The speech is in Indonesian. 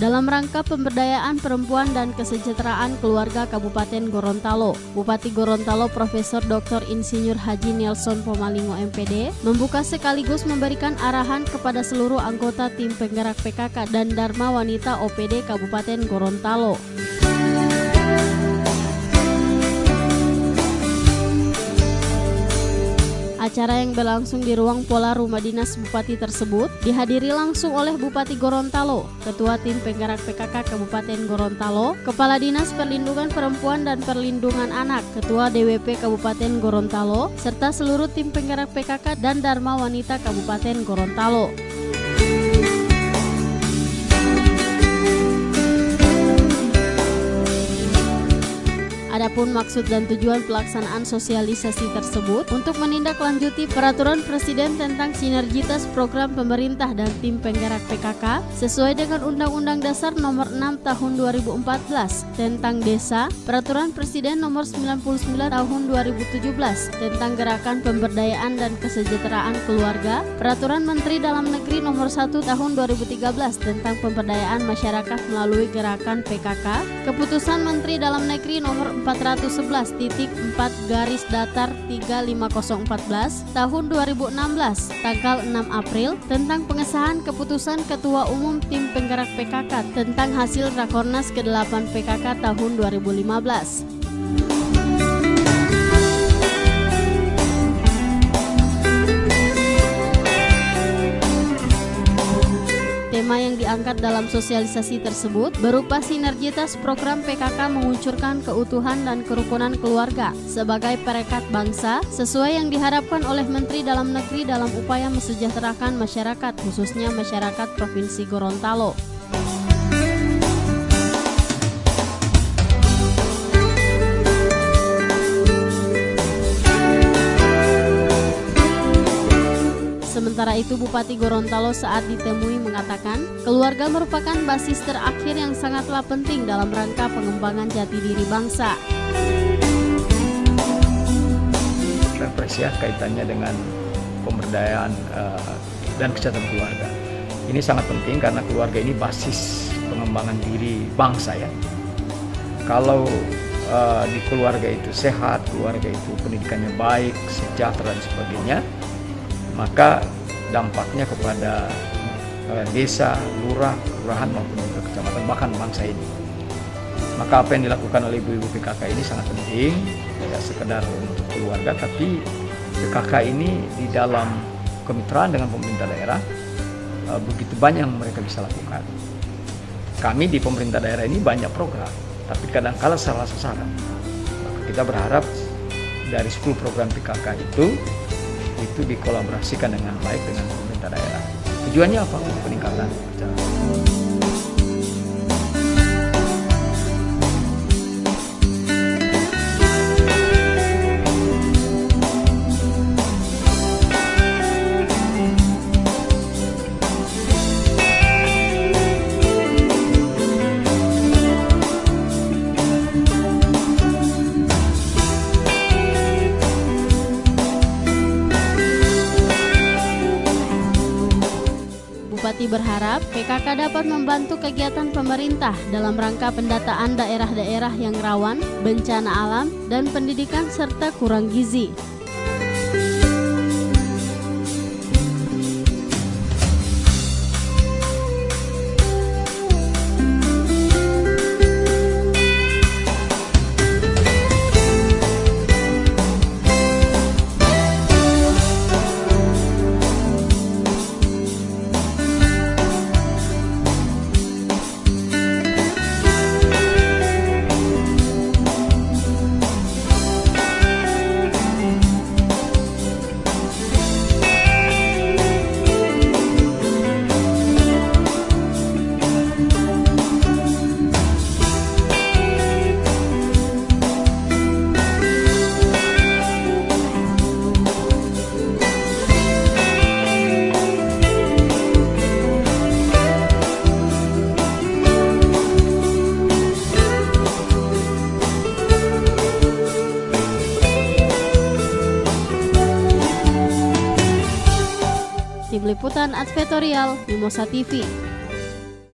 dalam rangka pemberdayaan perempuan dan kesejahteraan keluarga Kabupaten Gorontalo. Bupati Gorontalo Profesor Dr. Insinyur Haji Nelson Pomalingo MPD membuka sekaligus memberikan arahan kepada seluruh anggota tim penggerak PKK dan Dharma Wanita OPD Kabupaten Gorontalo. Acara yang berlangsung di ruang Pola Rumah Dinas Bupati tersebut dihadiri langsung oleh Bupati Gorontalo, Ketua Tim Penggerak PKK Kabupaten Gorontalo, Kepala Dinas Perlindungan Perempuan dan Perlindungan Anak, Ketua DWP Kabupaten Gorontalo, serta seluruh tim penggerak PKK dan Dharma Wanita Kabupaten Gorontalo. Adapun maksud dan tujuan pelaksanaan sosialisasi tersebut untuk menindaklanjuti peraturan Presiden tentang sinergitas program pemerintah dan tim penggerak PKK sesuai dengan Undang-Undang Dasar Nomor 6 Tahun 2014 tentang Desa, Peraturan Presiden Nomor 99 Tahun 2017 tentang Gerakan Pemberdayaan dan Kesejahteraan Keluarga, Peraturan Menteri Dalam Negeri Nomor 1 Tahun 2013 tentang Pemberdayaan Masyarakat melalui Gerakan PKK, Keputusan Menteri Dalam Negeri Nomor 411.4 garis datar 35014 tahun 2016 tanggal 6 April tentang pengesahan keputusan Ketua Umum Tim Penggerak PKK tentang hasil Rakornas ke-8 PKK tahun 2015. Tema yang diangkat dalam sosialisasi tersebut berupa sinergitas program PKK menguncurkan keutuhan dan kerukunan keluarga sebagai perekat bangsa sesuai yang diharapkan oleh Menteri Dalam Negeri dalam upaya mesejahterakan masyarakat, khususnya masyarakat Provinsi Gorontalo. Sementara itu, Bupati Gorontalo saat ditemui mengatakan, keluarga merupakan basis terakhir yang sangatlah penting dalam rangka pengembangan jati diri bangsa. Represi kaitannya dengan pemberdayaan dan kesejahteraan keluarga. Ini sangat penting karena keluarga ini basis pengembangan diri bangsa ya. Kalau di keluarga itu sehat, keluarga itu pendidikannya baik, sejahtera dan sebagainya, maka dampaknya kepada desa, lurah, kelurahan maupun juga kecamatan, bahkan bangsa ini. Maka apa yang dilakukan oleh ibu-ibu PKK ini sangat penting, tidak sekedar untuk keluarga, tapi PKK ini di dalam kemitraan dengan pemerintah daerah begitu banyak yang mereka bisa lakukan. Kami di pemerintah daerah ini banyak program, tapi kadang-kala salah sasaran. Maka kita berharap dari 10 program PKK itu dikolaborasikan dengan baik dengan pemerintah daerah. Tujuannya apa? Peningkatan kesejahteraan. Bupati berharap PKK dapat membantu kegiatan pemerintah dalam rangka pendataan daerah-daerah yang rawan, bencana alam, dan pendidikan serta kurang gizi. Tim Liputan Advertorial Mimosa TV.